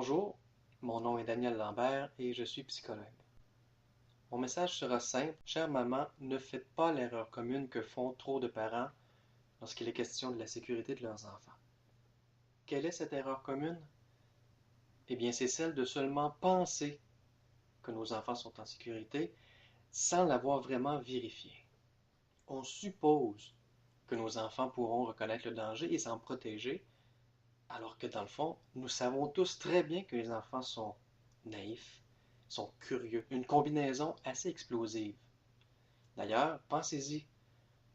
Bonjour, mon nom est Daniel Lambert et je suis psychologue. Mon message sera simple. Chère maman, ne faites pas l'erreur commune que font trop de parents lorsqu'il est question de la sécurité de leurs enfants. Quelle est cette erreur commune? Eh bien, c'est celle de seulement penser que nos enfants sont en sécurité sans l'avoir vraiment vérifié. On suppose que nos enfants pourront reconnaître le danger et s'en protéger, alors que dans le fond, nous savons tous très bien que les enfants sont naïfs, sont curieux, une combinaison assez explosive. D'ailleurs, pensez-y,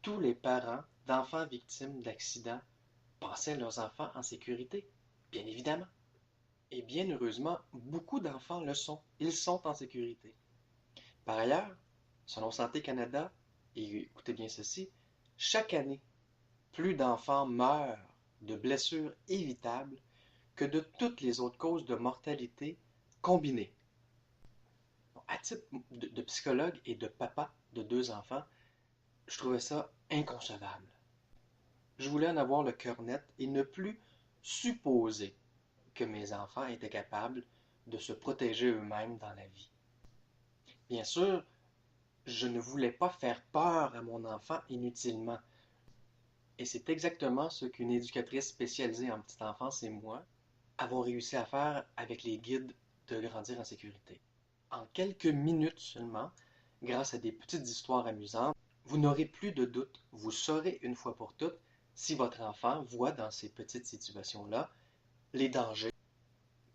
tous les parents d'enfants victimes d'accidents pensaient leurs enfants en sécurité, bien évidemment. Et bien heureusement, beaucoup d'enfants le sont. Ils sont en sécurité. Par ailleurs, selon Santé Canada, et écoutez bien ceci, chaque année, plus d'enfants meurent de blessures évitables que de toutes les autres causes de mortalité combinées. À titre de psychologue et de papa de 2 enfants, je trouvais ça inconcevable. Je voulais en avoir le cœur net et ne plus supposer que mes enfants étaient capables de se protéger eux-mêmes dans la vie. Bien sûr, je ne voulais pas faire peur à mon enfant inutilement. Et c'est exactement ce qu'une éducatrice spécialisée en petite enfance et moi avons réussi à faire avec les guides de grandir en sécurité. En quelques minutes seulement, grâce à des petites histoires amusantes, vous n'aurez plus de doute, vous saurez une fois pour toutes si votre enfant voit dans ces petites situations-là les dangers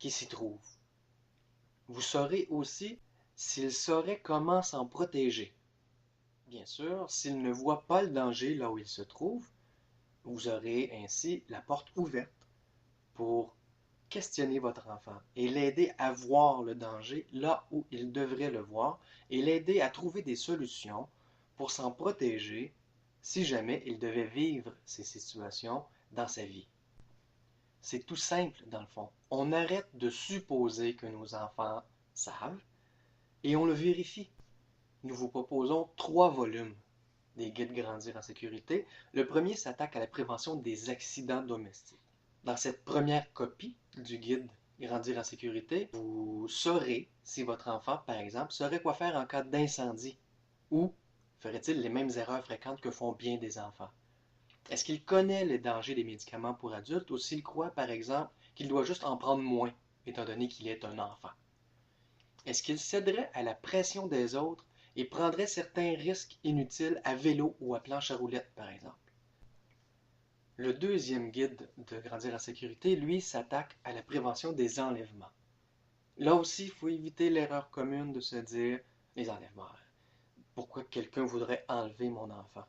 qui s'y trouvent. Vous saurez aussi s'il saurait comment s'en protéger. Bien sûr, s'il ne voit pas le danger là où il se trouve, vous aurez ainsi la porte ouverte pour questionner votre enfant et l'aider à voir le danger là où il devrait le voir et l'aider à trouver des solutions pour s'en protéger si jamais il devait vivre ces situations dans sa vie. C'est tout simple dans le fond. On arrête de supposer que nos enfants savent et on le vérifie. Nous vous proposons 3 volumes des guides Grandir en sécurité. Le premier s'attaque à la prévention des accidents domestiques. Dans cette première copie du guide Grandir en sécurité, vous saurez si votre enfant, par exemple, saurait quoi faire en cas d'incendie ou ferait-il les mêmes erreurs fréquentes que font bien des enfants. Est-ce qu'il connaît les dangers des médicaments pour adultes ou s'il croit, par exemple, qu'il doit juste en prendre moins, étant donné qu'il est un enfant? Est-ce qu'il céderait à la pression des autres et prendrait certains risques inutiles à vélo ou à planche à roulettes, par exemple? Le deuxième guide de Grandir en sécurité, lui, s'attaque à la prévention des enlèvements. Là aussi, il faut éviter l'erreur commune de se dire les enlèvements. Pourquoi quelqu'un voudrait enlever mon enfant?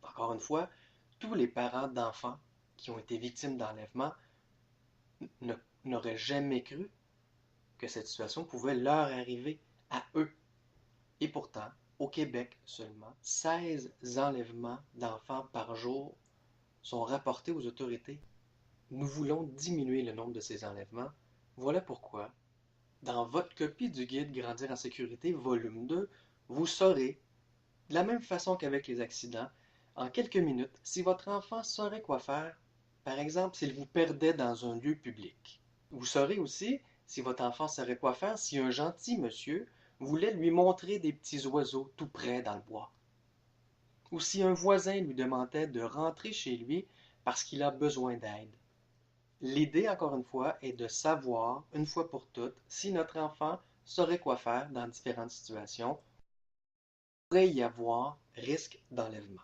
Encore une fois, tous les parents d'enfants qui ont été victimes d'enlèvement n'auraient jamais cru que cette situation pouvait leur arriver à eux. Et pourtant, au Québec seulement, 16 enlèvements d'enfants par jour sont rapportés aux autorités. Nous voulons diminuer le nombre de ces enlèvements. Voilà pourquoi, dans votre copie du guide Grandir en sécurité, volume 2, vous saurez, de la même façon qu'avec les accidents, en quelques minutes, si votre enfant saurait quoi faire, par exemple s'il vous perdait dans un lieu public. Vous saurez aussi si votre enfant saurait quoi faire si un gentil monsieur voulait lui montrer des petits oiseaux tout près dans le bois. Ou si un voisin lui demandait de rentrer chez lui parce qu'il a besoin d'aide. L'idée, encore une fois, est de savoir, une fois pour toutes, si notre enfant saurait quoi faire dans différentes situations. Il pourrait y avoir risque d'enlèvement.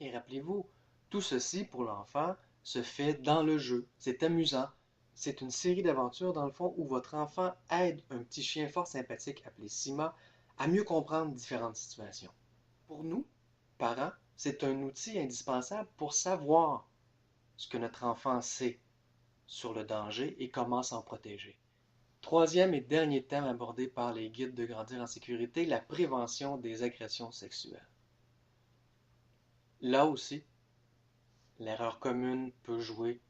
Et rappelez-vous, tout ceci pour l'enfant se fait dans le jeu. C'est amusant. C'est une série d'aventures dans le fond où votre enfant aide un petit chien fort sympathique appelé Sima à mieux comprendre différentes situations. Pour nous, parents, c'est un outil indispensable pour savoir ce que notre enfant sait sur le danger et comment s'en protéger. Troisième et dernier thème abordé par les guides de Grandir en sécurité, la prévention des agressions sexuelles. Là aussi, l'erreur commune peut jouer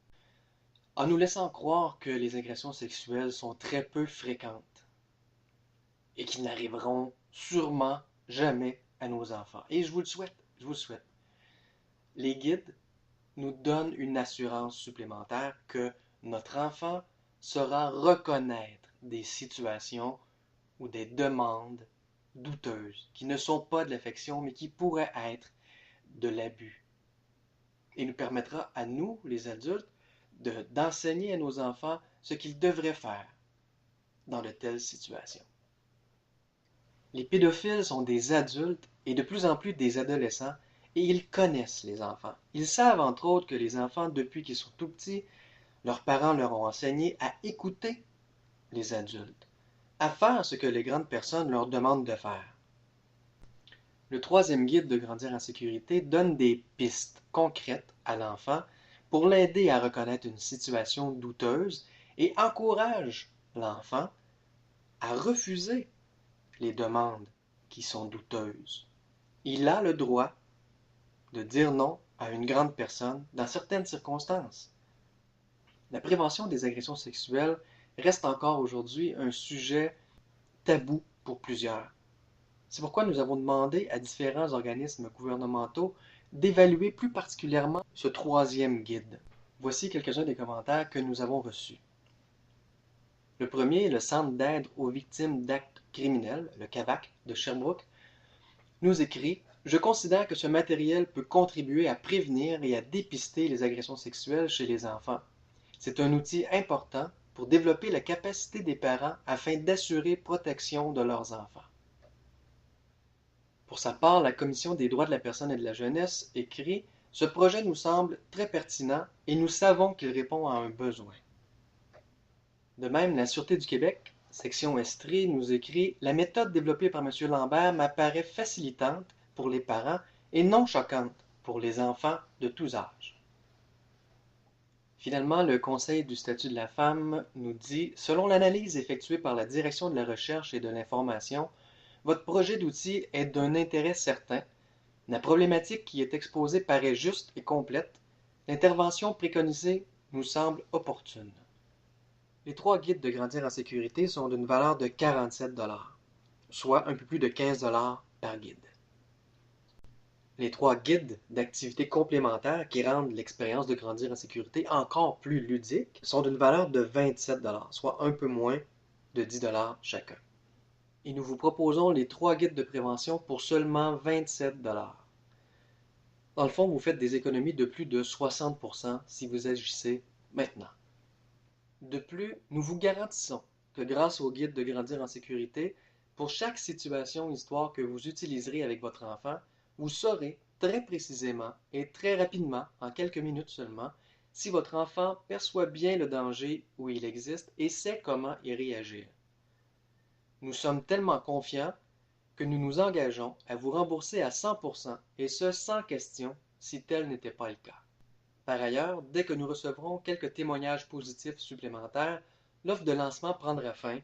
en nous laissant croire que les agressions sexuelles sont très peu fréquentes et qu'ils n'arriveront sûrement jamais à nos enfants. Et je vous le souhaite, je vous le souhaite. Les guides nous donnent une assurance supplémentaire que notre enfant saura reconnaître des situations ou des demandes douteuses qui ne sont pas de l'affection mais qui pourraient être de l'abus. Et nous permettra à nous, les adultes, d'enseigner à nos enfants ce qu'ils devraient faire dans de telles situations. Les pédophiles sont des adultes et de plus en plus des adolescents et ils connaissent les enfants. Ils savent entre autres que les enfants, depuis qu'ils sont tout petits, leurs parents leur ont enseigné à écouter les adultes, à faire ce que les grandes personnes leur demandent de faire. Le troisième guide de Grandir en sécurité donne des pistes concrètes à l'enfant pour l'aider à reconnaître une situation douteuse et encourage l'enfant à refuser les demandes qui sont douteuses. Il a le droit de dire non à une grande personne dans certaines circonstances. La prévention des agressions sexuelles reste encore aujourd'hui un sujet tabou pour plusieurs. C'est pourquoi nous avons demandé à différents organismes gouvernementaux d'évaluer plus particulièrement ce troisième guide. Voici quelques-uns des commentaires que nous avons reçus. Le premier, le Centre d'aide aux victimes d'actes criminels, le CAVAC de Sherbrooke, nous écrit « Je considère que ce matériel peut contribuer à prévenir et à dépister les agressions sexuelles chez les enfants. C'est un outil important pour développer la capacité des parents afin d'assurer protection de leurs enfants. » Pour sa part, la Commission des droits de la personne et de la jeunesse écrit « Ce projet nous semble très pertinent et nous savons qu'il répond à un besoin. » De même, la Sûreté du Québec, section Estrie, nous écrit « La méthode développée par M. Lambert m'apparaît facilitante pour les parents et non choquante pour les enfants de tous âges. » Finalement, le Conseil du statut de la femme nous dit « Selon l'analyse effectuée par la Direction de la recherche et de l'information, votre projet d'outil est d'un intérêt certain. La problématique qui est exposée paraît juste et complète. L'intervention préconisée nous semble opportune. » Les 3 guides de Grandir en sécurité sont d'une valeur de 47 $, soit un peu plus de 15 $ par guide. Les 3 guides d'activités complémentaires qui rendent l'expérience de Grandir en sécurité encore plus ludique sont d'une valeur de 27 $, soit un peu moins de 10 $ chacun. Et nous vous proposons les 3 guides de prévention pour seulement 27 $. Dans le fond, vous faites des économies de plus de 60% si vous agissez maintenant. De plus, nous vous garantissons que grâce au guide de Grandir en sécurité, pour chaque situation ou histoire que vous utiliserez avec votre enfant, vous saurez très précisément et très rapidement, en quelques minutes seulement, si votre enfant perçoit bien le danger où il existe et sait comment y réagir. Nous sommes tellement confiants que nous nous engageons à vous rembourser à 100% et ce sans question si tel n'était pas le cas. Par ailleurs, dès que nous recevrons quelques témoignages positifs supplémentaires, l'offre de lancement prendra fin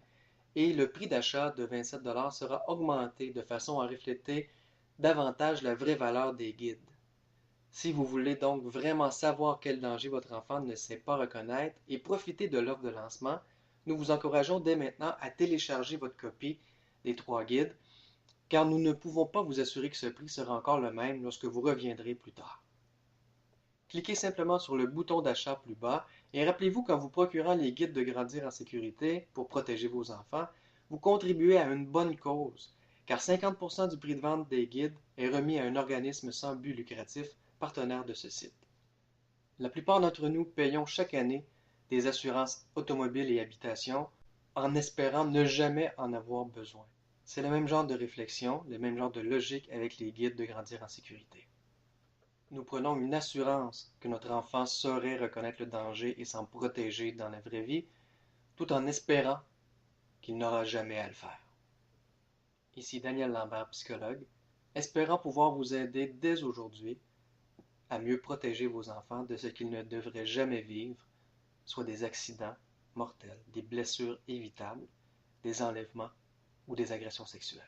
et le prix d'achat de 27 $ sera augmenté de façon à refléter davantage la vraie valeur des guides. Si vous voulez donc vraiment savoir quel danger votre enfant ne sait pas reconnaître et profiter de l'offre de lancement, nous vous encourageons dès maintenant à télécharger votre copie des 3 guides, car nous ne pouvons pas vous assurer que ce prix sera encore le même lorsque vous reviendrez plus tard. Cliquez simplement sur le bouton d'achat plus bas et rappelez-vous qu'en vous procurant les guides de Grandir en sécurité pour protéger vos enfants, vous contribuez à une bonne cause, car 50% du prix de vente des guides est remis à un organisme sans but lucratif partenaire de ce site. La plupart d'entre nous payons chaque année des assurances automobiles et habitation en espérant ne jamais en avoir besoin. C'est le même genre de réflexion, le même genre de logique avec les guides de Grandir en sécurité. Nous prenons une assurance que notre enfant saurait reconnaître le danger et s'en protéger dans la vraie vie, tout en espérant qu'il n'aura jamais à le faire. Ici Daniel Lambert, psychologue, espérant pouvoir vous aider dès aujourd'hui à mieux protéger vos enfants de ce qu'ils ne devraient jamais vivre, soit des accidents mortels, des blessures évitables, des enlèvements ou des agressions sexuelles.